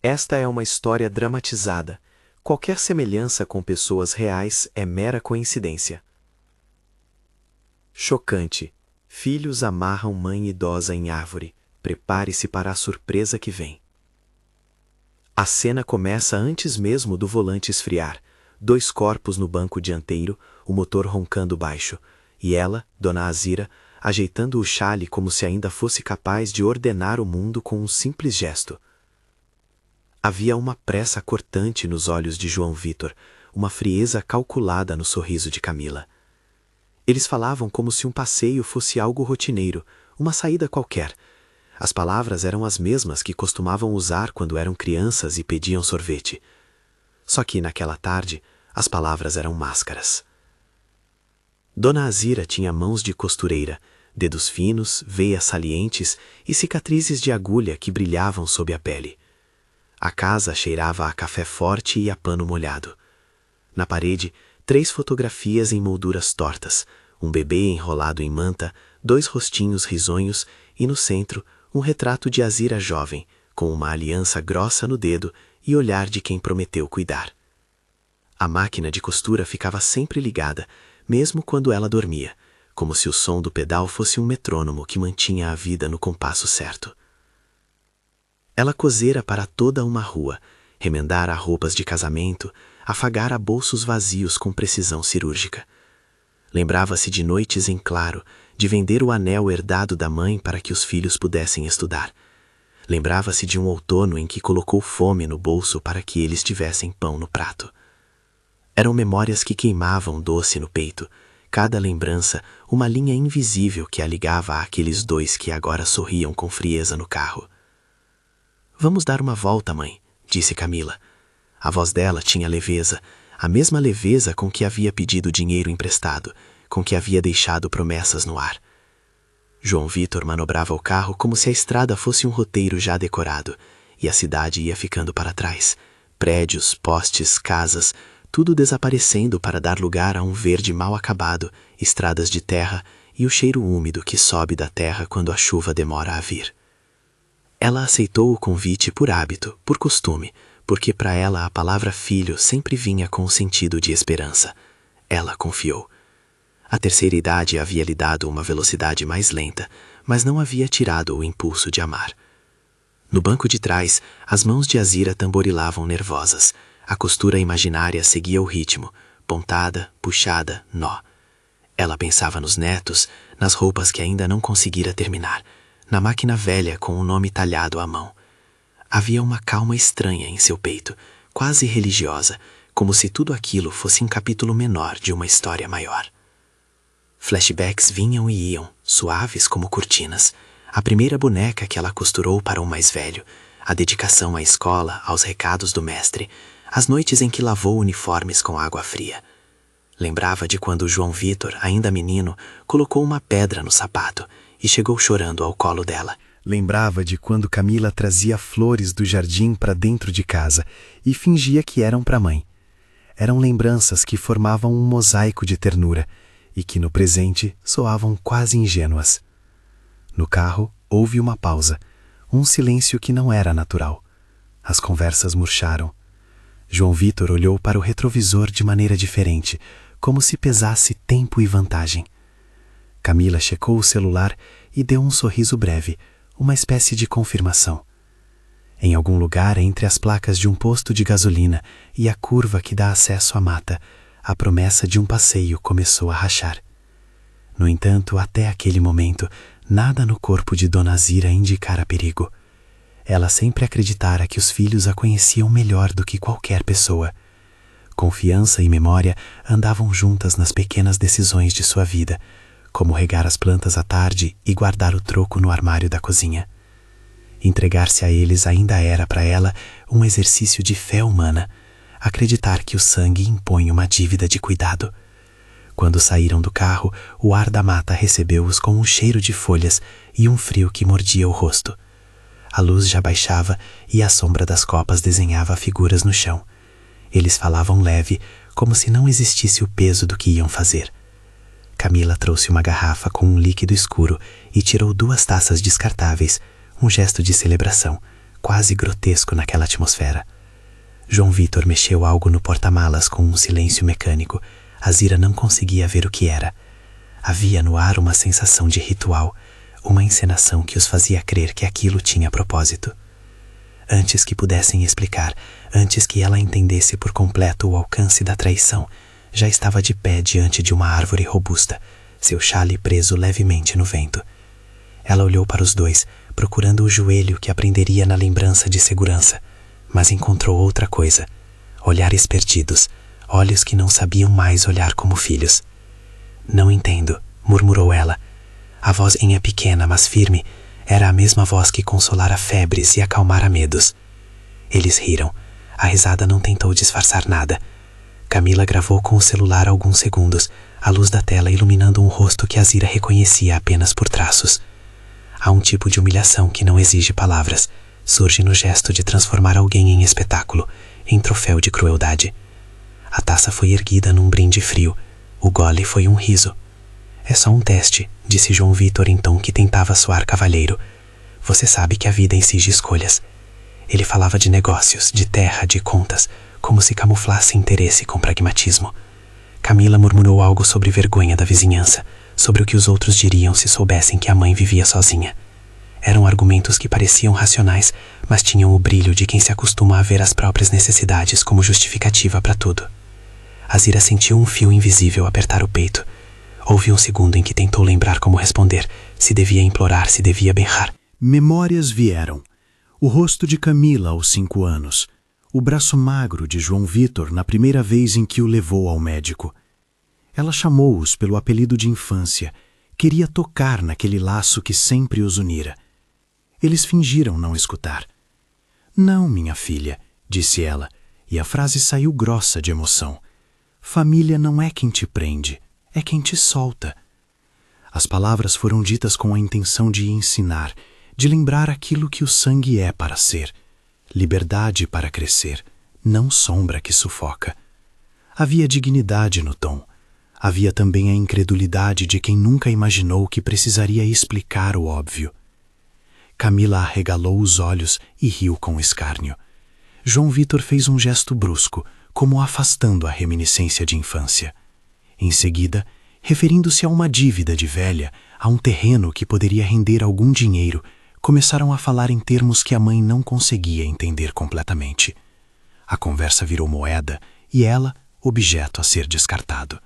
Esta é uma história dramatizada. Qualquer semelhança com pessoas reais é mera coincidência. Chocante. Filhos amarram mãe idosa em árvore. Prepare-se para a surpresa que vem. A cena começa antes mesmo do volante esfriar. 2 corpos no banco dianteiro, o motor roncando baixo. E ela, Dona Azira, ajeitando o chale como se ainda fosse capaz de ordenar o mundo com um simples gesto. Havia uma pressa cortante nos olhos de João Vitor, uma frieza calculada no sorriso de Camila. Eles falavam como se um passeio fosse algo rotineiro, uma saída qualquer. As palavras eram as mesmas que costumavam usar quando eram crianças e pediam sorvete. Só que, naquela tarde, as palavras eram máscaras. Dona Azira tinha mãos de costureira, dedos finos, veias salientes e cicatrizes de agulha que brilhavam sob a pele. A casa cheirava a café forte e a pano molhado. Na parede, 3 fotografias em molduras tortas, um bebê enrolado em manta, 2 rostinhos risonhos e, no centro, um retrato de Azira jovem, com uma aliança grossa no dedo e olhar de quem prometeu cuidar. A máquina de costura ficava sempre ligada, mesmo quando ela dormia, como se o som do pedal fosse um metrônomo que mantinha a vida no compasso certo. Ela cosera para toda uma rua, remendara roupas de casamento, afagara bolsos vazios com precisão cirúrgica. Lembrava-se de noites em claro, de vender o anel herdado da mãe para que os filhos pudessem estudar. Lembrava-se de um outono em que colocou fome no bolso para que eles tivessem pão no prato. Eram memórias que queimavam doce no peito, cada lembrança uma linha invisível que a ligava àqueles 2 que agora sorriam com frieza no carro. "Vamos dar uma volta, mãe", disse Camila. A voz dela tinha leveza, a mesma leveza com que havia pedido dinheiro emprestado, com que havia deixado promessas no ar. João Vitor manobrava o carro como se a estrada fosse um roteiro já decorado, e a cidade ia ficando para trás. Prédios, postes, casas, tudo desaparecendo para dar lugar a um verde mal acabado, estradas de terra e o cheiro úmido que sobe da terra quando a chuva demora a vir. Ela aceitou o convite por hábito, por costume, porque para ela a palavra filho sempre vinha com o sentido de esperança. Ela confiou. A terceira idade havia lhe dado uma velocidade mais lenta, mas não havia tirado o impulso de amar. No banco de trás, as mãos de Azira tamborilavam nervosas. A costura imaginária seguia o ritmo, pontada, puxada, nó. Ela pensava nos netos, nas roupas que ainda não conseguira terminar, na máquina velha com o nome talhado à mão. Havia uma calma estranha em seu peito, quase religiosa, como se tudo aquilo fosse um capítulo menor de uma história maior. Flashbacks vinham e iam, suaves como cortinas. A primeira boneca que ela costurou para o mais velho, a dedicação à escola, aos recados do mestre, as noites em que lavou uniformes com água fria. Lembrava de quando João Vitor, ainda menino, colocou uma pedra no sapato e chegou chorando ao colo dela. Lembrava de quando Camila trazia flores do jardim para dentro de casa e fingia que eram para a mãe. Eram lembranças que formavam um mosaico de ternura e que no presente soavam quase ingênuas. No carro houve uma pausa, um silêncio que não era natural. As conversas murcharam. João Vitor olhou para o retrovisor de maneira diferente, como se pesasse tempo e vantagem. Camila checou o celular e deu um sorriso breve, uma espécie de confirmação. Em algum lugar entre as placas de um posto de gasolina e a curva que dá acesso à mata, a promessa de um passeio começou a rachar. No entanto, até aquele momento, nada no corpo de Dona Azira indicara perigo. Ela sempre acreditara que os filhos a conheciam melhor do que qualquer pessoa. Confiança e memória andavam juntas nas pequenas decisões de sua vida, como regar as plantas à tarde e guardar o troco no armário da cozinha. Entregar-se a eles ainda era para ela um exercício de fé humana, acreditar que o sangue impõe uma dívida de cuidado. Quando saíram do carro, o ar da mata recebeu-os com um cheiro de folhas e um frio que mordia o rosto. A luz já baixava e a sombra das copas desenhava figuras no chão. Eles falavam leve, como se não existisse o peso do que iam fazer. Camila trouxe uma garrafa com um líquido escuro e tirou 2 taças descartáveis, um gesto de celebração, quase grotesco naquela atmosfera. João Vitor mexeu algo no porta-malas com um silêncio mecânico. Azira não conseguia ver o que era. Havia no ar uma sensação de ritual, uma encenação que os fazia crer que aquilo tinha propósito. Antes que pudessem explicar, antes que ela entendesse por completo o alcance da traição, já estava de pé diante de uma árvore robusta, seu chale preso levemente no vento. Ela olhou para os dois, procurando o joelho que a prenderia na lembrança de segurança, mas encontrou outra coisa. Olhares perdidos, olhos que não sabiam mais olhar como filhos. Não entendo, murmurou ela. A voz é pequena, mas firme, era a mesma voz que consolara febres e acalmara medos. Eles riram. A risada não tentou disfarçar nada. Camila gravou com o celular alguns segundos, a luz da tela iluminando um rosto que Azira reconhecia apenas por traços. Há um tipo de humilhação que não exige palavras. Surge no gesto de transformar alguém em espetáculo, em troféu de crueldade. A taça foi erguida num brinde frio. O gole foi um riso. É só um teste, disse João Vitor em tom que tentava soar cavalheiro. Você sabe que a vida exige escolhas. Ele falava de negócios, de terra, de contas, como se camuflasse interesse com pragmatismo. Camila murmurou algo sobre vergonha da vizinhança, sobre o que os outros diriam se soubessem que a mãe vivia sozinha. Eram argumentos que pareciam racionais, mas tinham o brilho de quem se acostuma a ver as próprias necessidades como justificativa para tudo. Azira sentiu um fio invisível apertar o peito. Houve um segundo em que tentou lembrar como responder, se devia implorar, se devia berrar. Memórias vieram. O rosto de Camila aos 5 anos. O braço magro de João Vitor na primeira vez em que o levou ao médico. Ela chamou-os pelo apelido de infância. Queria tocar naquele laço que sempre os unira. Eles fingiram não escutar. Não, minha filha, disse ela, e a frase saiu grossa de emoção. Família não é quem te prende, é quem te solta. As palavras foram ditas com a intenção de ensinar, de lembrar aquilo que o sangue é para ser. Liberdade para crescer, não sombra que sufoca. Havia dignidade no tom. Havia também a incredulidade de quem nunca imaginou que precisaria explicar o óbvio. Camila arregalou os olhos e riu com escárnio. João Vitor fez um gesto brusco, como afastando a reminiscência de infância. Em seguida, referindo-se a uma dívida de velha, a um terreno que poderia render algum dinheiro, começaram a falar em termos que a mãe não conseguia entender completamente. A conversa virou moeda e ela, objeto a ser descartado.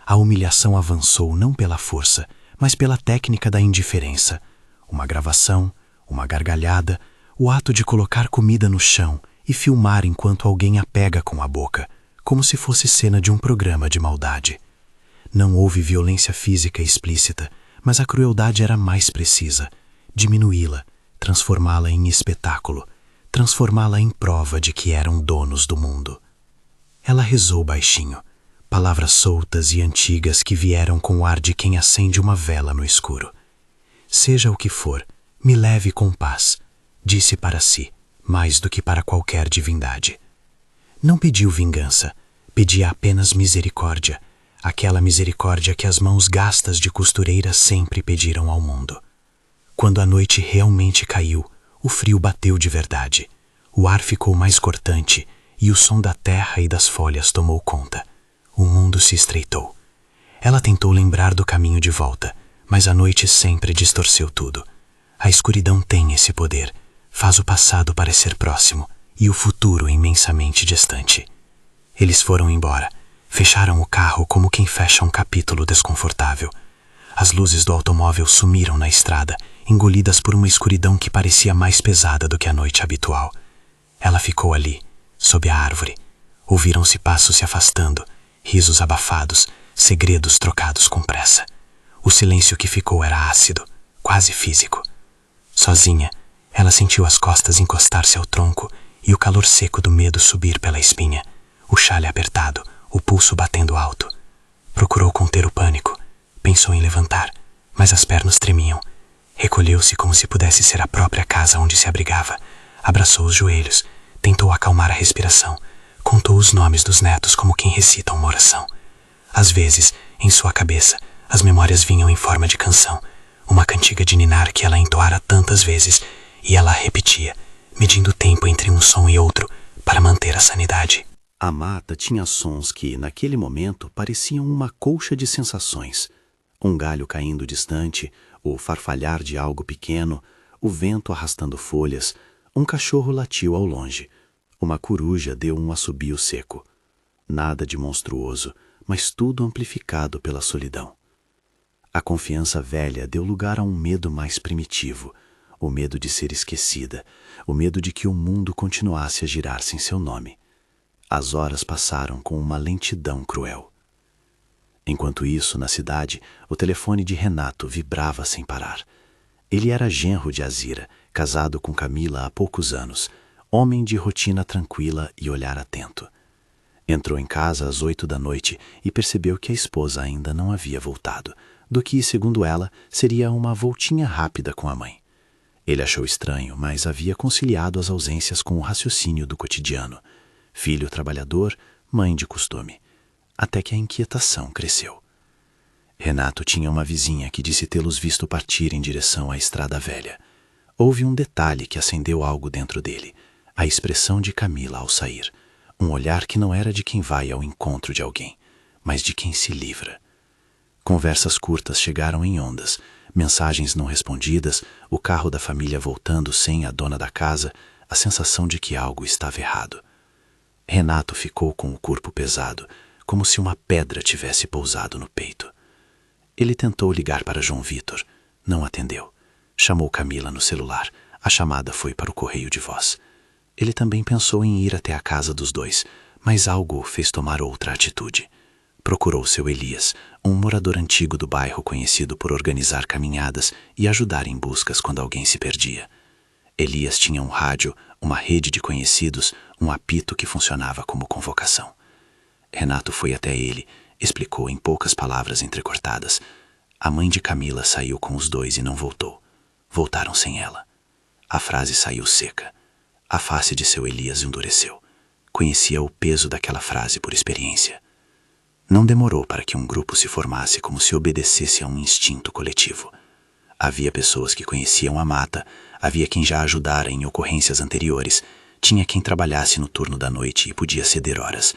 A humilhação avançou não pela força, mas pela técnica da indiferença. Uma gravação, uma gargalhada, o ato de colocar comida no chão e filmar enquanto alguém a pega com a boca, como se fosse cena de um programa de maldade. Não houve violência física explícita, mas a crueldade era mais precisa. Diminuí-la, transformá-la em espetáculo, transformá-la em prova de que eram donos do mundo. Ela rezou baixinho, palavras soltas e antigas que vieram com o ar de quem acende uma vela no escuro. Seja o que for, me leve com paz, disse para si, mais do que para qualquer divindade. Não pediu vingança, pedia apenas misericórdia, aquela misericórdia que as mãos gastas de costureira sempre pediram ao mundo. Quando a noite realmente caiu, o frio bateu de verdade. O ar ficou mais cortante e o som da terra e das folhas tomou conta. O mundo se estreitou. Ela tentou lembrar do caminho de volta, mas a noite sempre distorceu tudo. A escuridão tem esse poder, faz o passado parecer próximo e o futuro imensamente distante. Eles foram embora, fecharam o carro como quem fecha um capítulo desconfortável. As luzes do automóvel sumiram na estrada, engolidas por uma escuridão que parecia mais pesada do que a noite habitual. Ela ficou ali, sob a árvore. Ouviram-se passos se afastando, risos abafados, segredos trocados com pressa. O silêncio que ficou era ácido, quase físico. Sozinha, ela sentiu as costas encostar-se ao tronco e o calor seco do medo subir pela espinha, o chale apertado, o pulso batendo alto. Procurou conter o pânico. Pensou em levantar, mas as pernas tremiam. Recolheu-se como se pudesse ser a própria casa onde se abrigava. Abraçou os joelhos, tentou acalmar a respiração, contou os nomes dos netos como quem recita uma oração. Às vezes, em sua cabeça, as memórias vinham em forma de canção, uma cantiga de ninar que ela entoara tantas vezes, e ela a repetia, medindo o tempo entre um som e outro para manter a sanidade. A mata tinha sons que, naquele momento, pareciam uma colcha de sensações. Um galho caindo distante, o farfalhar de algo pequeno, o vento arrastando folhas, um cachorro latiu ao longe. Uma coruja deu um assobio seco. Nada de monstruoso, mas tudo amplificado pela solidão. A confiança velha deu lugar a um medo mais primitivo, o medo de ser esquecida, o medo de que o mundo continuasse a girar sem seu nome. As horas passaram com uma lentidão cruel. Enquanto isso, na cidade, o telefone de Renato vibrava sem parar. Ele era genro de Azira, casado com Camila há poucos anos, homem de rotina tranquila e olhar atento. Entrou em casa às 8 da noite e percebeu que a esposa ainda não havia voltado, do que, segundo ela, seria uma voltinha rápida com a mãe. Ele achou estranho, mas havia conciliado as ausências com o raciocínio do cotidiano. Filho trabalhador, mãe de costume. Até que a inquietação cresceu. Renato tinha uma vizinha que disse tê-los visto partir em direção à estrada velha. Houve um detalhe que acendeu algo dentro dele, a expressão de Camila ao sair. Um olhar que não era de quem vai ao encontro de alguém, mas de quem se livra. Conversas curtas chegaram em ondas, mensagens não respondidas, o carro da família voltando sem a dona da casa, a sensação de que algo estava errado. Renato ficou com o corpo pesado, como se uma pedra tivesse pousado no peito. Ele tentou ligar para João Vitor. Não atendeu. Chamou Camila no celular. A chamada foi para o correio de voz. Ele também pensou em ir até a casa dos dois, mas algo o fez tomar outra atitude. Procurou seu Elias, um morador antigo do bairro conhecido por organizar caminhadas e ajudar em buscas quando alguém se perdia. Elias tinha um rádio, uma rede de conhecidos, um apito que funcionava como convocação. Renato foi até ele, explicou em poucas palavras entrecortadas. A mãe de Camila saiu com os dois e não voltou. Voltaram sem ela. A frase saiu seca. A face de seu Elias endureceu. Conhecia o peso daquela frase por experiência. Não demorou para que um grupo se formasse como se obedecesse a um instinto coletivo. Havia pessoas que conheciam a mata, havia quem já ajudara em ocorrências anteriores, tinha quem trabalhasse no turno da noite e podia ceder horas.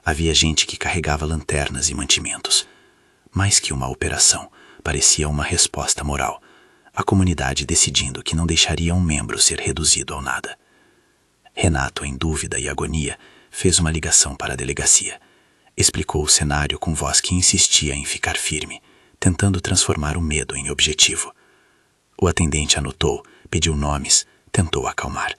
Havia gente que carregava lanternas e mantimentos. Mais que uma operação, parecia uma resposta moral. A comunidade decidindo que não deixaria um membro ser reduzido ao nada. Renato, em dúvida e agonia, fez uma ligação para a delegacia. Explicou o cenário com voz que insistia em ficar firme, tentando transformar o medo em objetivo. O atendente anotou, pediu nomes, tentou acalmar.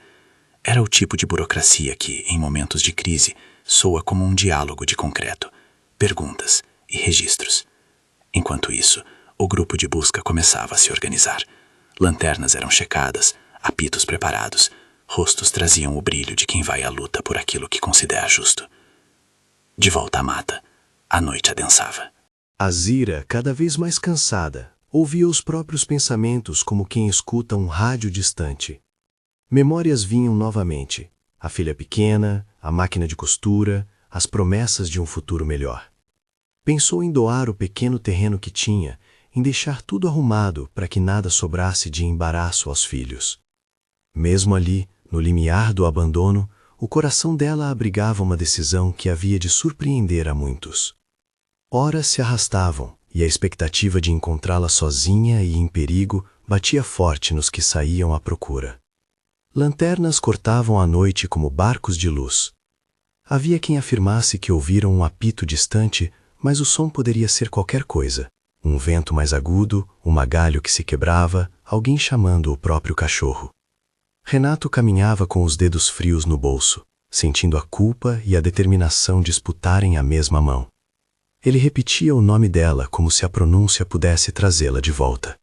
Era o tipo de burocracia que, em momentos de crise, soa como um diálogo de concreto, perguntas e registros. Enquanto isso, o grupo de busca começava a se organizar. Lanternas eram checadas, apitos preparados, rostos traziam o brilho de quem vai à luta por aquilo que considera justo. De volta à mata, a noite adensava. Azira, cada vez mais cansada, ouvia os próprios pensamentos como quem escuta um rádio distante. Memórias vinham novamente. A filha pequena, a máquina de costura, as promessas de um futuro melhor. Pensou em doar o pequeno terreno que tinha, em deixar tudo arrumado para que nada sobrasse de embaraço aos filhos. Mesmo ali, no limiar do abandono, o coração dela abrigava uma decisão que havia de surpreender a muitos. Horas se arrastavam, e a expectativa de encontrá-la sozinha e em perigo batia forte nos que saíam à procura. Lanternas cortavam a noite como barcos de luz. Havia quem afirmasse que ouviram um apito distante, mas o som poderia ser qualquer coisa. Um vento mais agudo, um magalho que se quebrava, alguém chamando o próprio cachorro. Renato caminhava com os dedos frios no bolso, sentindo a culpa e a determinação disputarem a mesma mão. Ele repetia o nome dela como se a pronúncia pudesse trazê-la de volta.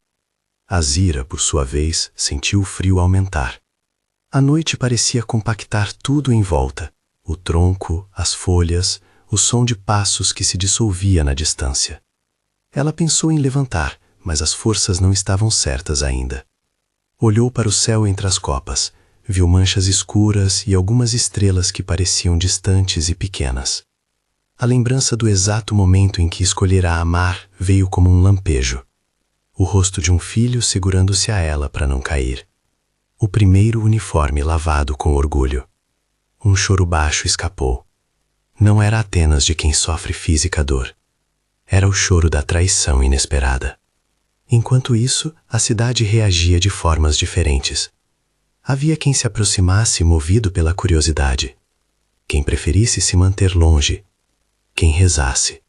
Azira, por sua vez, sentiu o frio aumentar. A noite parecia compactar tudo em volta, o tronco, as folhas, o som de passos que se dissolvia na distância. Ela pensou em levantar, mas as forças não estavam certas ainda. Olhou para o céu entre as copas, viu manchas escuras e algumas estrelas que pareciam distantes e pequenas. A lembrança do exato momento em que escolhera amar veio como um lampejo. O rosto de um filho segurando-se a ela para não cair. O primeiro uniforme lavado com orgulho. Um choro baixo escapou. Não era apenas de quem sofre física dor. Era o choro da traição inesperada. Enquanto isso, a cidade reagia de formas diferentes. Havia quem se aproximasse movido pela curiosidade. Quem preferisse se manter longe. Quem rezasse.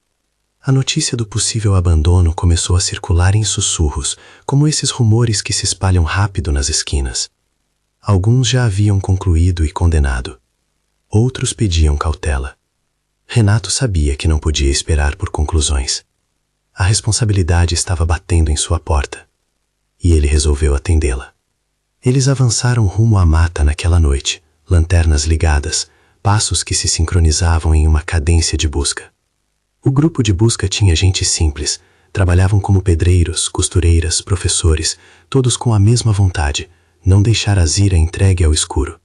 A notícia do possível abandono começou a circular em sussurros, como esses rumores que se espalham rápido nas esquinas. Alguns já haviam concluído e condenado. Outros pediam cautela. Renato sabia que não podia esperar por conclusões. A responsabilidade estava batendo em sua porta. E ele resolveu atendê-la. Eles avançaram rumo à mata naquela noite, lanternas ligadas, passos que se sincronizavam em uma cadência de busca. O grupo de busca tinha gente simples, trabalhavam como pedreiros, costureiras, professores, todos com a mesma vontade, não deixar Azira entregue ao escuro.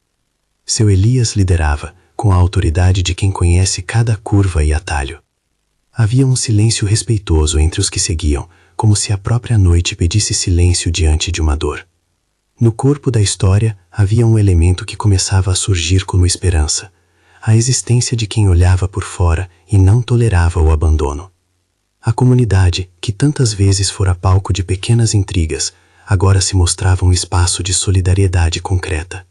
Seu Elias liderava, com a autoridade de quem conhece cada curva e atalho. Havia um silêncio respeitoso entre os que seguiam, como se a própria noite pedisse silêncio diante de uma dor. No corpo da história havia um elemento que começava a surgir como esperança, a existência de quem olhava por fora e não tolerava o abandono. A comunidade, que tantas vezes fora palco de pequenas intrigas, agora se mostrava um espaço de solidariedade concreta.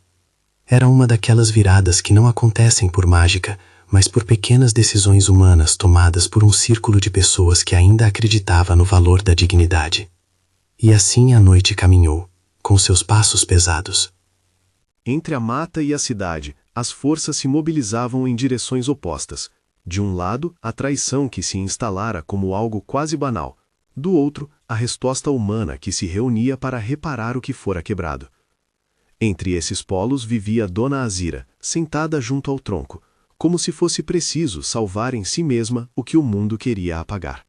Era uma daquelas viradas que não acontecem por mágica, mas por pequenas decisões humanas tomadas por um círculo de pessoas que ainda acreditava no valor da dignidade. E assim a noite caminhou, com seus passos pesados. Entre a mata e a cidade, as forças se mobilizavam em direções opostas. De um lado, a traição que se instalara como algo quase banal. Do outro, a resposta humana que se reunia para reparar o que fora quebrado. Entre esses polos vivia Dona Azira, sentada junto ao tronco, como se fosse preciso salvar em si mesma o que o mundo queria apagar.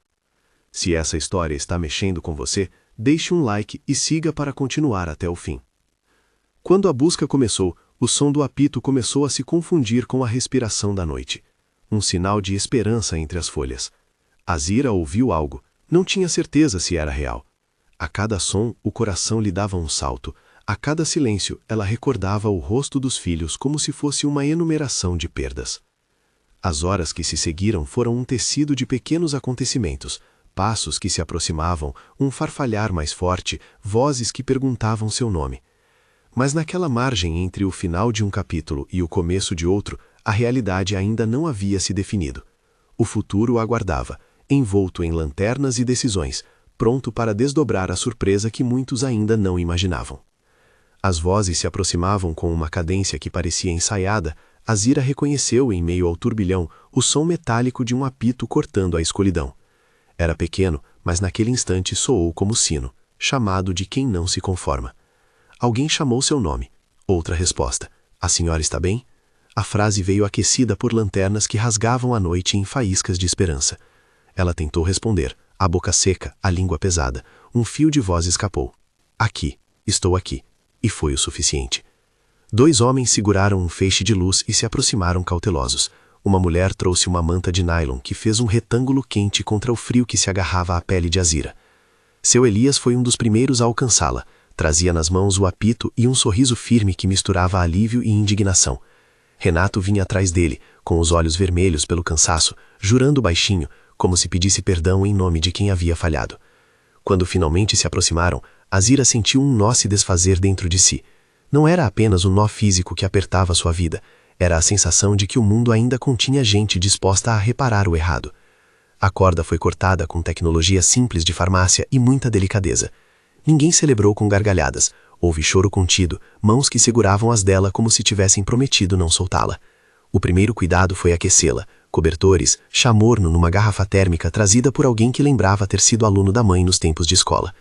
Se essa história está mexendo com você, deixe um like e siga para continuar até o fim. Quando a busca começou, o som do apito começou a se confundir com a respiração da noite. Um sinal de esperança entre as folhas. Azira ouviu algo, não tinha certeza se era real. A cada som, o coração lhe dava um salto. A cada silêncio, ela recordava o rosto dos filhos como se fosse uma enumeração de perdas. As horas que se seguiram foram um tecido de pequenos acontecimentos, passos que se aproximavam, um farfalhar mais forte, vozes que perguntavam seu nome. Mas naquela margem entre o final de um capítulo e o começo de outro, a realidade ainda não havia se definido. O futuro aguardava, envolto em lanternas e decisões, pronto para desdobrar a surpresa que muitos ainda não imaginavam. As vozes se aproximavam com uma cadência que parecia ensaiada. Azira reconheceu em meio ao turbilhão o som metálico de um apito cortando a escuridão. Era pequeno, mas naquele instante soou como sino, chamado de quem não se conforma. Alguém chamou seu nome. Outra resposta. A senhora está bem? A frase veio aquecida por lanternas que rasgavam a noite em faíscas de esperança. Ela tentou responder, a boca seca, a língua pesada. Um fio de voz escapou. Aqui, estou aqui. E foi o suficiente. 2 homens seguraram um feixe de luz e se aproximaram cautelosos. Uma mulher trouxe uma manta de nylon que fez um retângulo quente contra o frio que se agarrava à pele de Azira. Seu Elias foi um dos primeiros a alcançá-la. Trazia nas mãos o apito e um sorriso firme que misturava alívio e indignação. Renato vinha atrás dele, com os olhos vermelhos pelo cansaço, jurando baixinho, como se pedisse perdão em nome de quem havia falhado. Quando finalmente se aproximaram, Azira sentiu um nó se desfazer dentro de si. Não era apenas um nó físico que apertava sua vida, era a sensação de que o mundo ainda continha gente disposta a reparar o errado. A corda foi cortada com tecnologia simples de farmácia e muita delicadeza. Ninguém celebrou com gargalhadas, houve choro contido, mãos que seguravam as dela como se tivessem prometido não soltá-la. O primeiro cuidado foi aquecê-la, cobertores, chá morno numa garrafa térmica trazida por alguém que lembrava ter sido aluno da mãe nos tempos de escola.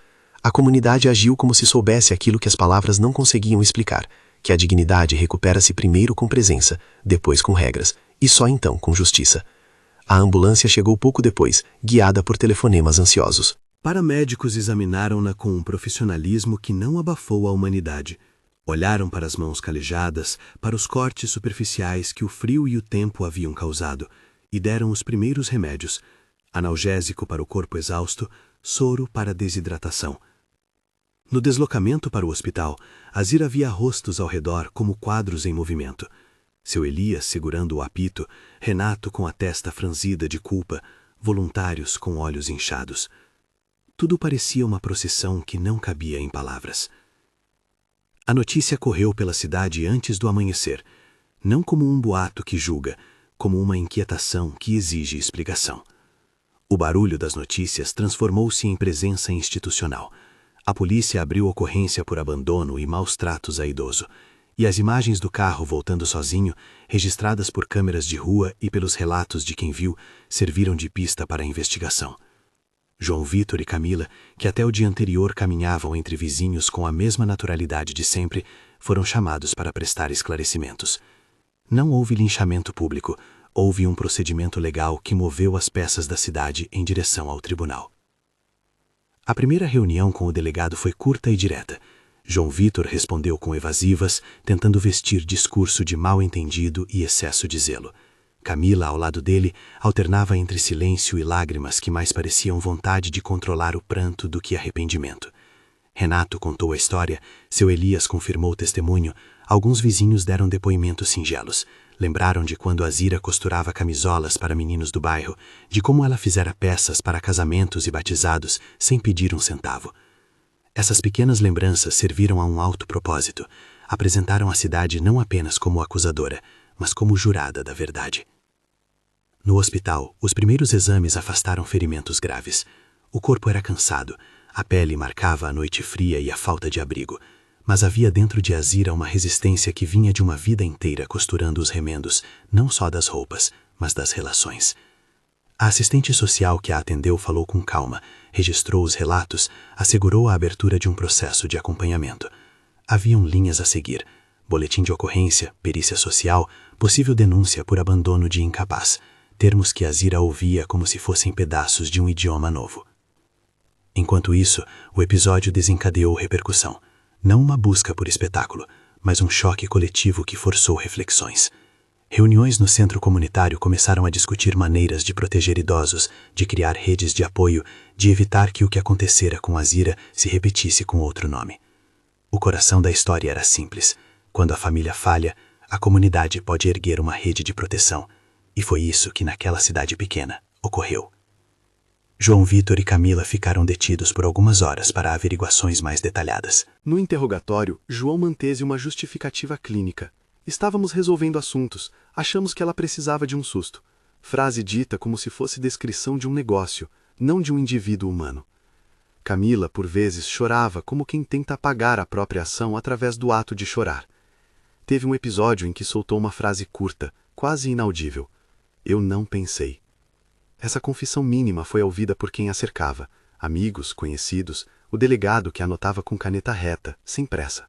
A comunidade agiu como se soubesse aquilo que as palavras não conseguiam explicar, que a dignidade recupera-se primeiro com presença, depois com regras, e só então com justiça. A ambulância chegou pouco depois, guiada por telefonemas ansiosos. Paramédicos examinaram-na com um profissionalismo que não abafou a humanidade. Olharam para as mãos calejadas, para os cortes superficiais que o frio e o tempo haviam causado, e deram os primeiros remédios: analgésico para o corpo exausto, soro para a desidratação. No deslocamento para o hospital, Azira via rostos ao redor como quadros em movimento. Seu Elias segurando o apito, Renato com a testa franzida de culpa, voluntários com olhos inchados. Tudo parecia uma procissão que não cabia em palavras. A notícia correu pela cidade antes do amanhecer, não como um boato que julga, como uma inquietação que exige explicação. O barulho das notícias transformou-se em presença institucional. A polícia abriu ocorrência por abandono e maus tratos a idoso, e as imagens do carro voltando sozinho, registradas por câmeras de rua e pelos relatos de quem viu, serviram de pista para a investigação. João Vitor e Camila, que até o dia anterior caminhavam entre vizinhos com a mesma naturalidade de sempre, foram chamados para prestar esclarecimentos. Não houve linchamento público, houve um procedimento legal que moveu as peças da cidade em direção ao tribunal. A primeira reunião com o delegado foi curta e direta. João Vitor respondeu com evasivas, tentando vestir discurso de mal-entendido e excesso de zelo. Camila, ao lado dele, alternava entre silêncio e lágrimas que mais pareciam vontade de controlar o pranto do que arrependimento. Renato contou a história, seu Elias confirmou o testemunho, alguns vizinhos deram depoimentos singelos. Lembraram de quando Azira costurava camisolas para meninos do bairro, de como ela fizera peças para casamentos e batizados sem pedir um centavo. Essas pequenas lembranças serviram a um alto propósito. Apresentaram a cidade não apenas como acusadora, mas como jurada da verdade. No hospital, os primeiros exames afastaram ferimentos graves. O corpo era cansado, a pele marcava a noite fria e a falta de abrigo, mas havia dentro de Azira uma resistência que vinha de uma vida inteira costurando os remendos, não só das roupas, mas das relações. A assistente social que a atendeu falou com calma, registrou os relatos, assegurou a abertura de um processo de acompanhamento. Haviam linhas a seguir: boletim de ocorrência, perícia social, possível denúncia por abandono de incapaz, termos que Azira ouvia como se fossem pedaços de um idioma novo. Enquanto isso, o episódio desencadeou repercussão. Não uma busca por espetáculo, mas um choque coletivo que forçou reflexões. Reuniões no centro comunitário começaram a discutir maneiras de proteger idosos, de criar redes de apoio, de evitar que o que acontecera com Azira se repetisse com outro nome. O coração da história era simples. Quando a família falha, a comunidade pode erguer uma rede de proteção. E foi isso que naquela cidade pequena ocorreu. João Vitor e Camila ficaram detidos por algumas horas para averiguações mais detalhadas. No interrogatório, João manteve uma justificativa clínica. Estávamos resolvendo assuntos, achamos que ela precisava de um susto. Frase dita como se fosse descrição de um negócio, não de um indivíduo humano. Camila, por vezes, chorava como quem tenta apagar a própria ação através do ato de chorar. Teve um episódio em que soltou uma frase curta, quase inaudível. Eu não pensei. Essa confissão mínima foi ouvida por quem a cercava, amigos, conhecidos, o delegado que anotava com caneta reta, sem pressa.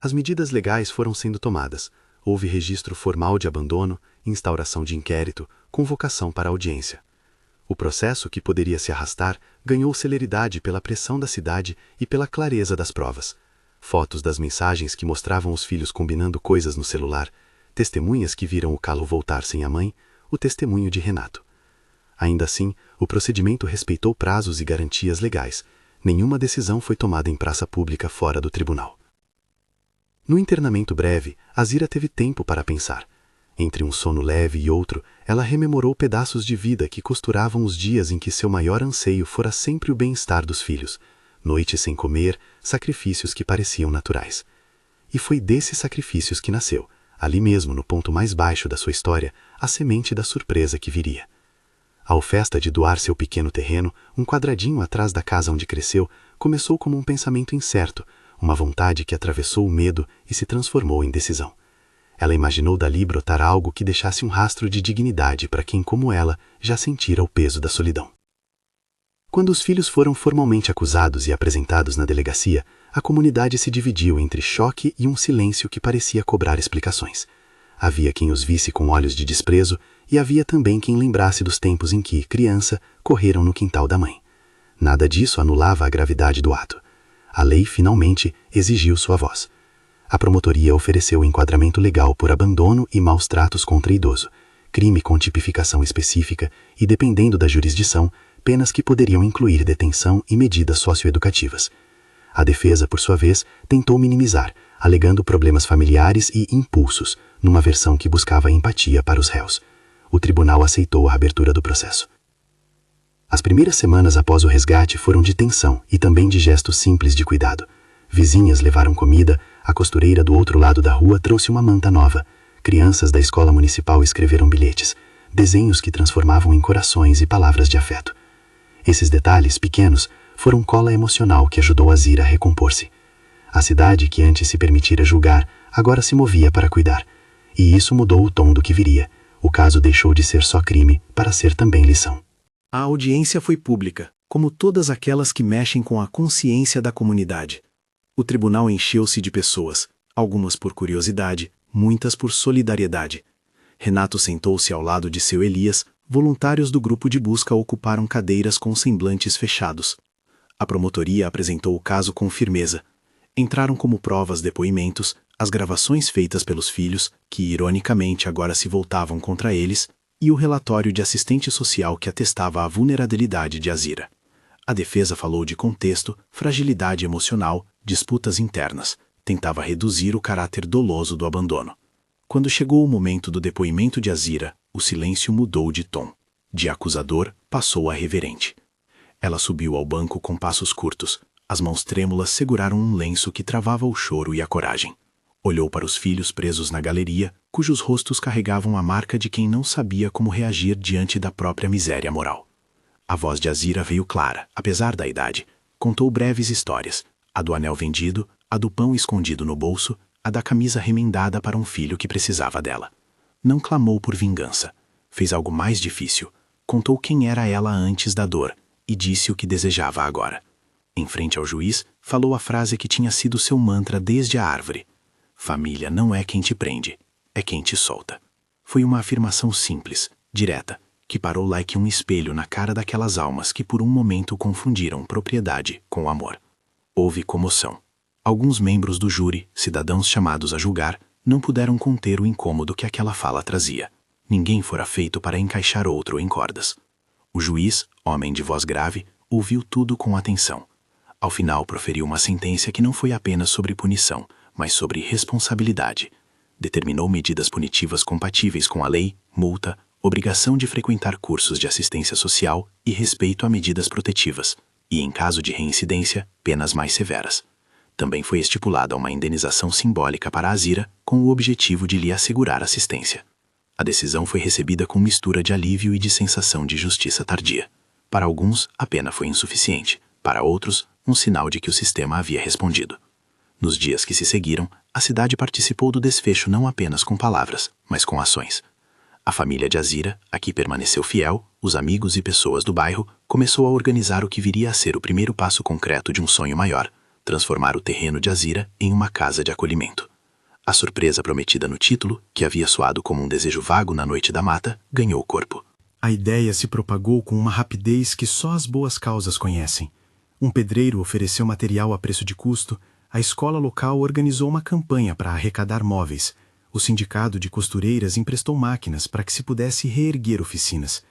As medidas legais foram sendo tomadas. Houve registro formal de abandono, instauração de inquérito, convocação para audiência. O processo, que poderia se arrastar, ganhou celeridade pela pressão da cidade e pela clareza das provas. Fotos das mensagens que mostravam os filhos combinando coisas no celular, testemunhas que viram o calo voltar sem a mãe, o testemunho de Renato. Ainda assim, o procedimento respeitou prazos e garantias legais. Nenhuma decisão foi tomada em praça pública fora do tribunal. No internamento breve, Azira teve tempo para pensar. Entre um sono leve e outro, ela rememorou pedaços de vida que costuravam os dias em que seu maior anseio fora sempre o bem-estar dos filhos. Noites sem comer, sacrifícios que pareciam naturais. E foi desses sacrifícios que nasceu, ali mesmo no ponto mais baixo da sua história, a semente da surpresa que viria. A oferta de doar seu pequeno terreno, um quadradinho atrás da casa onde cresceu, começou como um pensamento incerto, uma vontade que atravessou o medo e se transformou em decisão. Ela imaginou dali brotar algo que deixasse um rastro de dignidade para quem, como ela, já sentira o peso da solidão. Quando os filhos foram formalmente acusados e apresentados na delegacia, a comunidade se dividiu entre choque e um silêncio que parecia cobrar explicações. Havia quem os visse com olhos de desprezo e havia também quem lembrasse dos tempos em que, criança, correram no quintal da mãe. Nada disso anulava a gravidade do ato. A lei, finalmente, exigiu sua voz. A promotoria ofereceu enquadramento legal por abandono e maus tratos contra idoso, crime com tipificação específica e, dependendo da jurisdição, penas que poderiam incluir detenção e medidas socioeducativas. A defesa, por sua vez, tentou minimizar, alegando problemas familiares e impulsos, numa versão que buscava empatia para os réus. O tribunal aceitou a abertura do processo. As primeiras semanas após o resgate foram de tensão e também de gestos simples de cuidado. Vizinhas levaram comida, a costureira do outro lado da rua trouxe uma manta nova. Crianças da escola municipal escreveram bilhetes, desenhos que transformavam em corações e palavras de afeto. Esses detalhes pequenos foram cola emocional que ajudou Azira a recompor-se. A cidade, que antes se permitira julgar, agora se movia para cuidar. E isso mudou o tom do que viria. O caso deixou de ser só crime para ser também lição. A audiência foi pública, como todas aquelas que mexem com a consciência da comunidade. O tribunal encheu-se de pessoas, algumas por curiosidade, muitas por solidariedade. Renato sentou-se ao lado de seu Elias, voluntários do grupo de busca ocuparam cadeiras com semblantes fechados. A promotoria apresentou o caso com firmeza. Entraram como provas depoimentos, as gravações feitas pelos filhos, que ironicamente agora se voltavam contra eles, e o relatório de assistente social que atestava a vulnerabilidade de Azira. A defesa falou de contexto, fragilidade emocional, disputas internas. Tentava reduzir o caráter doloso do abandono. Quando chegou o momento do depoimento de Azira, o silêncio mudou de tom. De acusador, passou a reverente. Ela subiu ao banco com passos curtos. As mãos trêmulas seguraram um lenço que travava o choro e a coragem. Olhou para os filhos presos na galeria, cujos rostos carregavam a marca de quem não sabia como reagir diante da própria miséria moral. A voz de Azira veio clara, apesar da idade. Contou breves histórias. A do anel vendido, a do pão escondido no bolso, a da camisa remendada para um filho que precisava dela. Não clamou por vingança. Fez algo mais difícil. Contou quem era ela antes da dor e disse o que desejava agora. Em frente ao juiz, falou a frase que tinha sido seu mantra desde a árvore. Família não é quem te prende, é quem te solta. Foi uma afirmação simples, direta, que parou lá que um espelho na cara daquelas almas que por um momento confundiram propriedade com amor. Houve comoção. Alguns membros do júri, cidadãos chamados a julgar, não puderam conter o incômodo que aquela fala trazia. Ninguém fora feito para encaixar outro em cordas. O juiz, homem de voz grave, ouviu tudo com atenção. Ao final proferiu uma sentença que não foi apenas sobre punição, mas sobre responsabilidade. Determinou medidas punitivas compatíveis com a lei, multa, obrigação de frequentar cursos de assistência social e respeito a medidas protetivas, e, em caso de reincidência, penas mais severas. Também foi estipulada uma indenização simbólica para Azira, com o objetivo de lhe assegurar assistência. A decisão foi recebida com mistura de alívio e de sensação de justiça tardia. Para alguns, a pena foi insuficiente. Para outros, um sinal de que o sistema havia respondido. Nos dias que se seguiram, a cidade participou do desfecho não apenas com palavras, mas com ações. A família de Azira, a que permaneceu fiel, os amigos e pessoas do bairro, começou a organizar o que viria a ser o primeiro passo concreto de um sonho maior, transformar o terreno de Azira em uma casa de acolhimento. A surpresa prometida no título, que havia soado como um desejo vago na noite da mata, ganhou corpo. A ideia se propagou com uma rapidez que só as boas causas conhecem. Um pedreiro ofereceu material a preço de custo, a escola local organizou uma campanha para arrecadar móveis, o sindicato de costureiras emprestou máquinas para que se pudesse reerguer oficinas.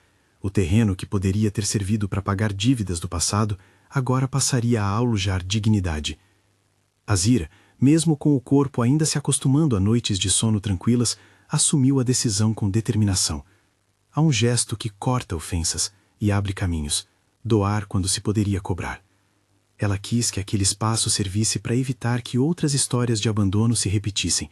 O terreno que poderia ter servido para pagar dívidas do passado, agora passaria a alojar dignidade. Azira, mesmo com o corpo ainda se acostumando a noites de sono tranquilas, assumiu a decisão com determinação. Há um gesto que corta ofensas e abre caminhos, doar quando se poderia cobrar. Ela quis que aquele espaço servisse para evitar que outras histórias de abandono se repetissem.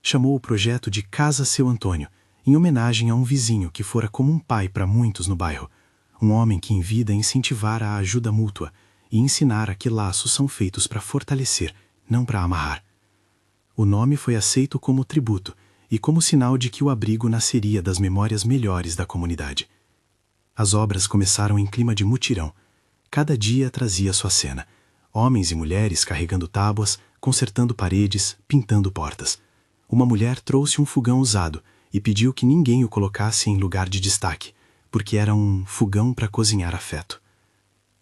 Chamou o projeto de Casa Seu Antônio, em homenagem a um vizinho que fora como um pai para muitos no bairro. Um homem que em vida incentivara a ajuda mútua e ensinara que laços são feitos para fortalecer, não para amarrar. O nome foi aceito como tributo e como sinal de que o abrigo nasceria das memórias melhores da comunidade. As obras começaram em clima de mutirão. Cada dia trazia sua cena. Homens e mulheres carregando tábuas, consertando paredes, pintando portas. Uma mulher trouxe um fogão usado e pediu que ninguém o colocasse em lugar de destaque, porque era um fogão para cozinhar afeto.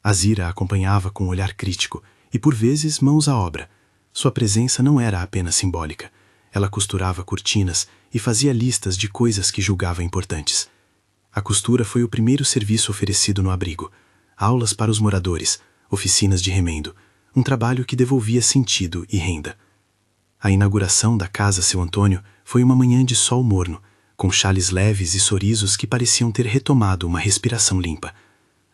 Azira acompanhava com um olhar crítico e, por vezes, mãos à obra. Sua presença não era apenas simbólica. Ela costurava cortinas e fazia listas de coisas que julgava importantes. A costura foi o primeiro serviço oferecido no abrigo. Aulas para os moradores, oficinas de remendo, um trabalho que devolvia sentido e renda. A inauguração da Casa Seu Antônio foi uma manhã de sol morno, com chales leves e sorrisos que pareciam ter retomado uma respiração limpa.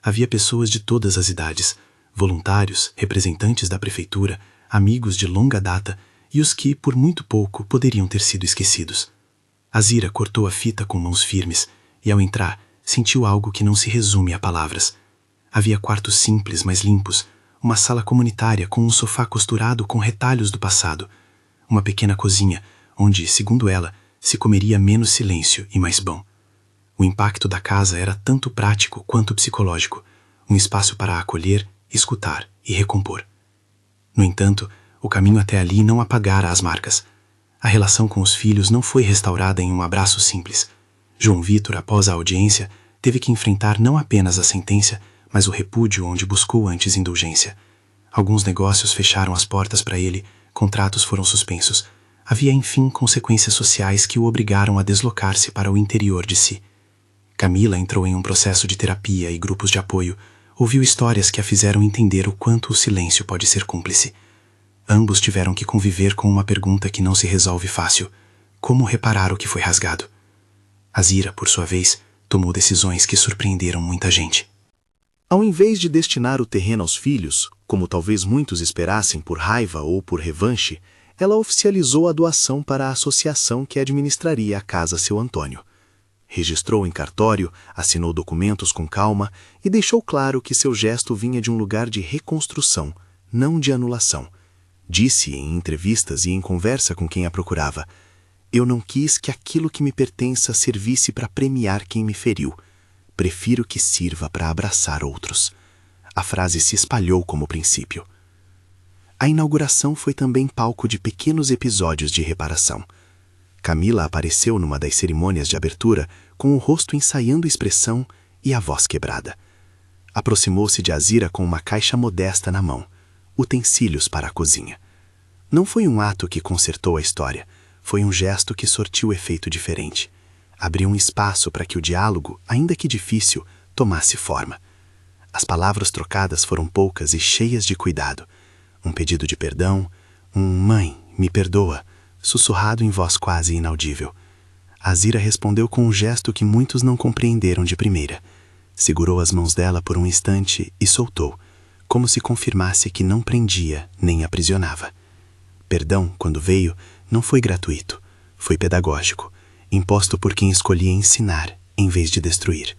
Havia pessoas de todas as idades, voluntários, representantes da prefeitura, amigos de longa data e os que, por muito pouco, poderiam ter sido esquecidos. Azira cortou a fita com mãos firmes e, ao entrar, sentiu algo que não se resume a palavras. Havia quartos simples, mas limpos, uma sala comunitária com um sofá costurado com retalhos do passado, uma pequena cozinha, onde, segundo ela, se comeria menos silêncio e mais bom. O impacto da casa era tanto prático quanto psicológico, um espaço para acolher, escutar e recompor. No entanto, o caminho até ali não apagara as marcas. A relação com os filhos não foi restaurada em um abraço simples. João Vitor, após a audiência, teve que enfrentar não apenas a sentença, mas o repúdio onde buscou antes indulgência. Alguns negócios fecharam as portas para ele, contratos foram suspensos. Havia, enfim, consequências sociais que o obrigaram a deslocar-se para o interior de si. Camila entrou em um processo de terapia e grupos de apoio, ouviu histórias que a fizeram entender o quanto o silêncio pode ser cúmplice. Ambos tiveram que conviver com uma pergunta que não se resolve fácil: como reparar o que foi rasgado? Azira, por sua vez, tomou decisões que surpreenderam muita gente. Ao invés de destinar o terreno aos filhos, como talvez muitos esperassem por raiva ou por revanche, ela oficializou a doação para a associação que administraria a Casa Seu Antônio. Registrou em cartório, assinou documentos com calma e deixou claro que seu gesto vinha de um lugar de reconstrução, não de anulação. Disse em entrevistas e em conversa com quem a procurava: eu não quis que aquilo que me pertença servisse para premiar quem me feriu. Prefiro que sirva para abraçar outros. A frase se espalhou como princípio. A inauguração foi também palco de pequenos episódios de reparação. Camila apareceu numa das cerimônias de abertura com o rosto ensaiando expressão e a voz quebrada. Aproximou-se de Azira com uma caixa modesta na mão, utensílios para a cozinha. Não foi um ato que consertou a história, foi um gesto que sortiu efeito diferente. Abriu um espaço para que o diálogo, ainda que difícil, tomasse forma. As palavras trocadas foram poucas e cheias de cuidado. Um pedido de perdão, mãe, me perdoa, sussurrado em voz quase inaudível. Azira respondeu com um gesto que muitos não compreenderam de primeira. Segurou as mãos dela por um instante e soltou, como se confirmasse que não prendia nem aprisionava. Perdão, quando veio, não foi gratuito, foi pedagógico, imposto por quem escolhia ensinar em vez de destruir.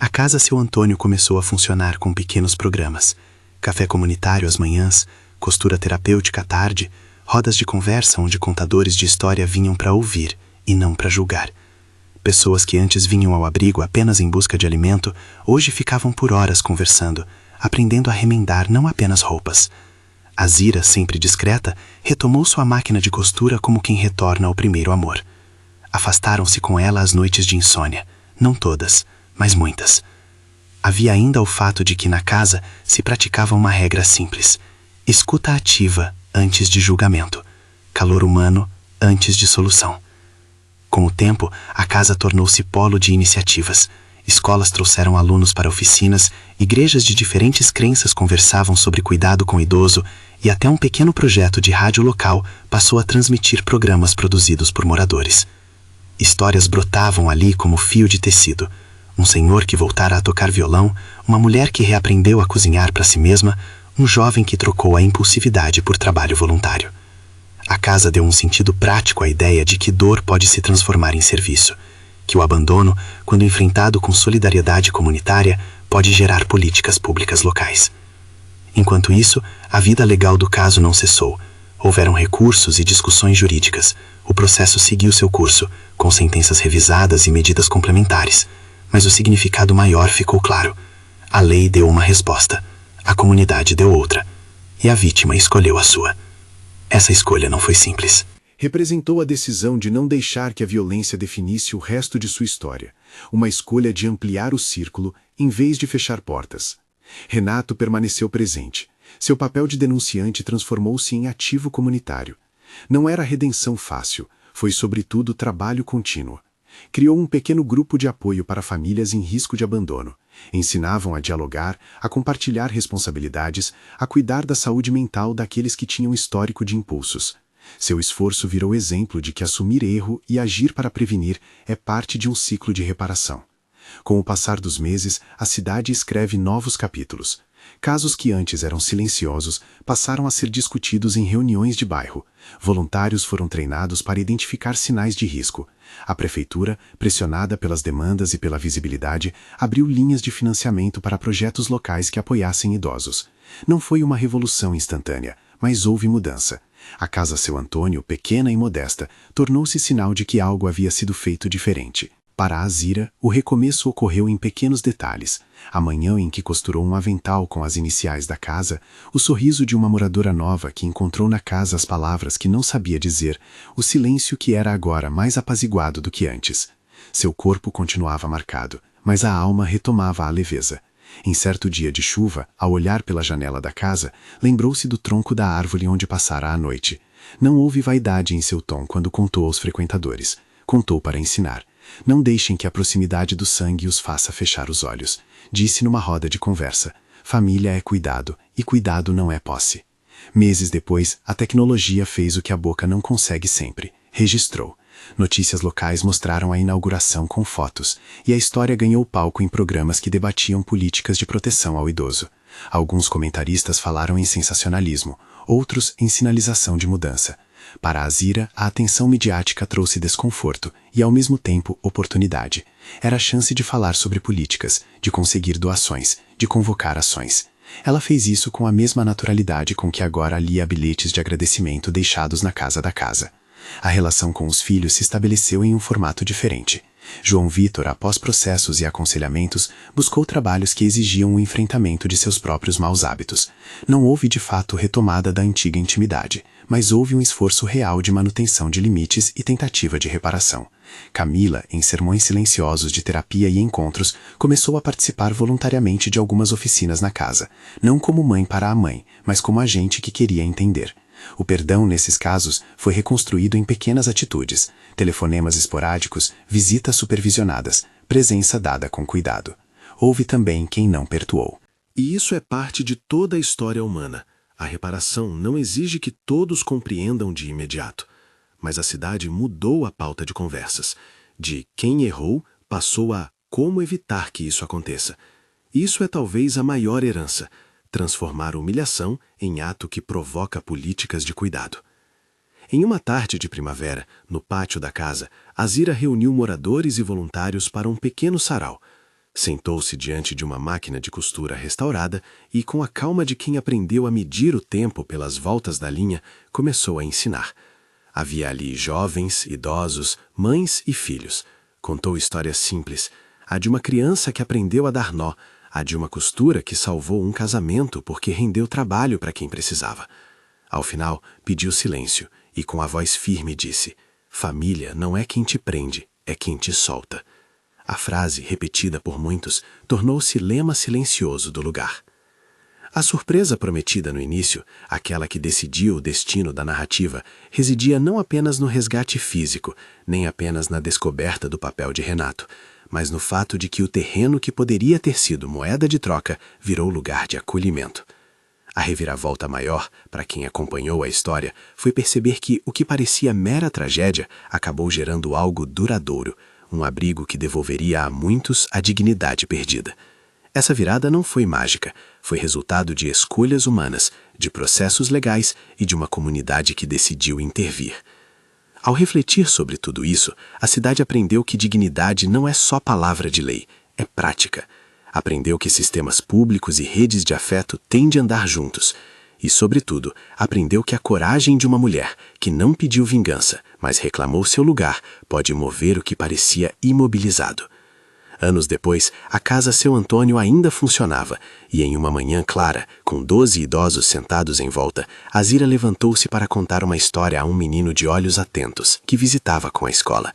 A Casa Seu Antônio começou a funcionar com pequenos programas: café comunitário às manhãs, costura terapêutica à tarde, rodas de conversa onde contadores de história vinham para ouvir e não para julgar. Pessoas que antes vinham ao abrigo apenas em busca de alimento, hoje ficavam por horas conversando, aprendendo a remendar não apenas roupas. Azira, sempre discreta, retomou sua máquina de costura como quem retorna ao primeiro amor. Afastaram-se com ela as noites de insônia, não todas, mas muitas. Havia ainda o fato de que na casa se praticava uma regra simples: escuta ativa antes de julgamento, calor humano antes de solução. Com o tempo, a casa tornou-se polo de iniciativas. Escolas trouxeram alunos para oficinas, igrejas de diferentes crenças conversavam sobre cuidado com o idoso e até um pequeno projeto de rádio local passou a transmitir programas produzidos por moradores. Histórias brotavam ali como fio de tecido. Um senhor que voltara a tocar violão, uma mulher que reaprendeu a cozinhar para si mesma, um jovem que trocou a impulsividade por trabalho voluntário. A casa deu um sentido prático à ideia de que dor pode se transformar em serviço, que o abandono, quando enfrentado com solidariedade comunitária, pode gerar políticas públicas locais. Enquanto isso, a vida legal do caso não cessou. Houveram recursos e discussões jurídicas. O processo seguiu seu curso, com sentenças revisadas e medidas complementares. Mas o significado maior ficou claro. A lei deu uma resposta, a comunidade deu outra, e a vítima escolheu a sua. Essa escolha não foi simples. Representou a decisão de não deixar que a violência definisse o resto de sua história, uma escolha de ampliar o círculo em vez de fechar portas. Renato permaneceu presente. Seu papel de denunciante transformou-se em ativo comunitário. Não era redenção fácil, foi sobretudo trabalho contínuo. Criou um pequeno grupo de apoio para famílias em risco de abandono. Ensinavam a dialogar, a compartilhar responsabilidades, a cuidar da saúde mental daqueles que tinham histórico de impulsos. Seu esforço virou exemplo de que assumir erro e agir para prevenir é parte de um ciclo de reparação. Com o passar dos meses, a cidade escreve novos capítulos. Casos que antes eram silenciosos passaram a ser discutidos em reuniões de bairro. Voluntários foram treinados para identificar sinais de risco. A prefeitura, pressionada pelas demandas e pela visibilidade, abriu linhas de financiamento para projetos locais que apoiassem idosos. Não foi uma revolução instantânea, mas houve mudança. A Casa Seu Antônio, pequena e modesta, tornou-se sinal de que algo havia sido feito diferente. Para Azira, o recomeço ocorreu em pequenos detalhes. A manhã em que costurou um avental com as iniciais da casa, o sorriso de uma moradora nova que encontrou na casa as palavras que não sabia dizer, o silêncio que era agora mais apaziguado do que antes. Seu corpo continuava marcado, mas a alma retomava a leveza. Em certo dia de chuva, ao olhar pela janela da casa, lembrou-se do tronco da árvore onde passara a noite. Não houve vaidade em seu tom quando contou aos frequentadores. Contou para ensinar. Não deixem que a proximidade do sangue os faça fechar os olhos. Disse numa roda de conversa. Família é cuidado, e cuidado não é posse. Meses depois, a tecnologia fez o que a boca não consegue sempre. Registrou. Notícias locais mostraram a inauguração com fotos, e a história ganhou palco em programas que debatiam políticas de proteção ao idoso. Alguns comentaristas falaram em sensacionalismo, outros em sinalização de mudança. Para Azira, a atenção midiática trouxe desconforto e, ao mesmo tempo, oportunidade. Era a chance de falar sobre políticas, de conseguir doações, de convocar ações. Ela fez isso com a mesma naturalidade com que agora lia bilhetes de agradecimento deixados na casa da casa. A relação com os filhos se estabeleceu em um formato diferente. João Vitor, após processos e aconselhamentos, buscou trabalhos que exigiam o enfrentamento de seus próprios maus hábitos. Não houve de fato retomada da antiga intimidade, mas houve um esforço real de manutenção de limites e tentativa de reparação. Camila, em sermões silenciosos de terapia e encontros, começou a participar voluntariamente de algumas oficinas na casa, não como mãe para a mãe, mas como agente que queria entender. O perdão, nesses casos, foi reconstruído em pequenas atitudes, telefonemas esporádicos, visitas supervisionadas, presença dada com cuidado. Houve também quem não perdoou. E isso é parte de toda a história humana. A reparação não exige que todos compreendam de imediato. Mas a cidade mudou a pauta de conversas. De quem errou, passou a como evitar que isso aconteça. Isso é talvez a maior herança. Transformar humilhação em ato que provoca políticas de cuidado. Em uma tarde de primavera, no pátio da casa, Azira reuniu moradores e voluntários para um pequeno sarau. Sentou-se diante de uma máquina de costura restaurada e, com a calma de quem aprendeu a medir o tempo pelas voltas da linha, começou a ensinar. Havia ali jovens, idosos, mães e filhos. Contou histórias simples. A de uma criança que aprendeu a dar nó, a de uma costura que salvou um casamento porque rendeu trabalho para quem precisava. Ao final, pediu silêncio e, com a voz firme, disse: família não é quem te prende, é quem te solta. A frase, repetida por muitos, tornou-se lema silencioso do lugar. A surpresa prometida no início, aquela que decidiu o destino da narrativa, residia não apenas no resgate físico, nem apenas na descoberta do papel de Renato, mas no fato de que o terreno que poderia ter sido moeda de troca virou lugar de acolhimento. A reviravolta maior, para quem acompanhou a história, foi perceber que o que parecia mera tragédia acabou gerando algo duradouro, um abrigo que devolveria a muitos a dignidade perdida. Essa virada não foi mágica, foi resultado de escolhas humanas, de processos legais e de uma comunidade que decidiu intervir. Ao refletir sobre tudo isso, a cidade aprendeu que dignidade não é só palavra de lei, é prática. Aprendeu que sistemas públicos e redes de afeto têm de andar juntos. E, sobretudo, aprendeu que a coragem de uma mulher, que não pediu vingança, mas reclamou seu lugar, pode mover o que parecia imobilizado. Anos depois, a Casa Seu Antônio ainda funcionava, e em uma manhã clara, com 12 idosos sentados em volta, Azira levantou-se para contar uma história a um menino de olhos atentos, que visitava com a escola.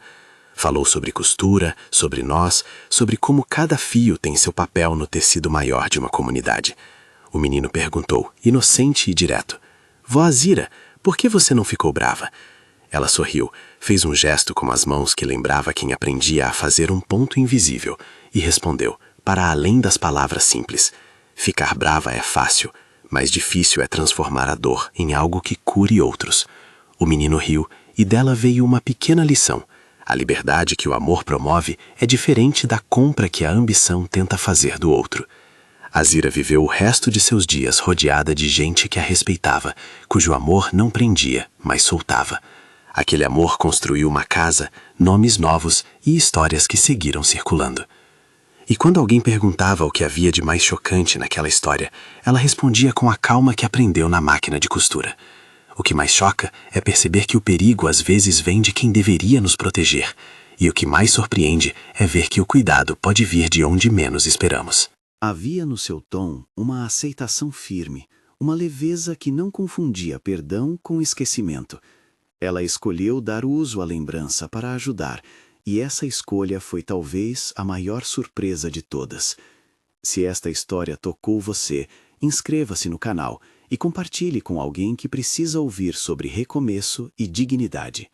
Falou sobre costura, sobre nós, sobre como cada fio tem seu papel no tecido maior de uma comunidade. O menino perguntou, inocente e direto: Vó Azira, por que você não ficou brava? Ela sorriu, fez um gesto com as mãos que lembrava quem aprendia a fazer um ponto invisível, e respondeu: para além das palavras simples. Ficar brava é fácil, mas difícil é transformar a dor em algo que cure outros. O menino riu e dela veio uma pequena lição. A liberdade que o amor promove é diferente da compra que a ambição tenta fazer do outro. Azira viveu o resto de seus dias rodeada de gente que a respeitava, cujo amor não prendia, mas soltava. Aquele amor construiu uma casa, nomes novos e histórias que seguiram circulando. E quando alguém perguntava o que havia de mais chocante naquela história, ela respondia com a calma que aprendeu na máquina de costura. O que mais choca é perceber que o perigo às vezes vem de quem deveria nos proteger, e o que mais surpreende é ver que o cuidado pode vir de onde menos esperamos. Havia no seu tom uma aceitação firme, uma leveza que não confundia perdão com esquecimento. Ela escolheu dar uso à lembrança para ajudar, e essa escolha foi talvez a maior surpresa de todas. Se esta história tocou você, inscreva-se no canal e compartilhe com alguém que precisa ouvir sobre recomeço e dignidade.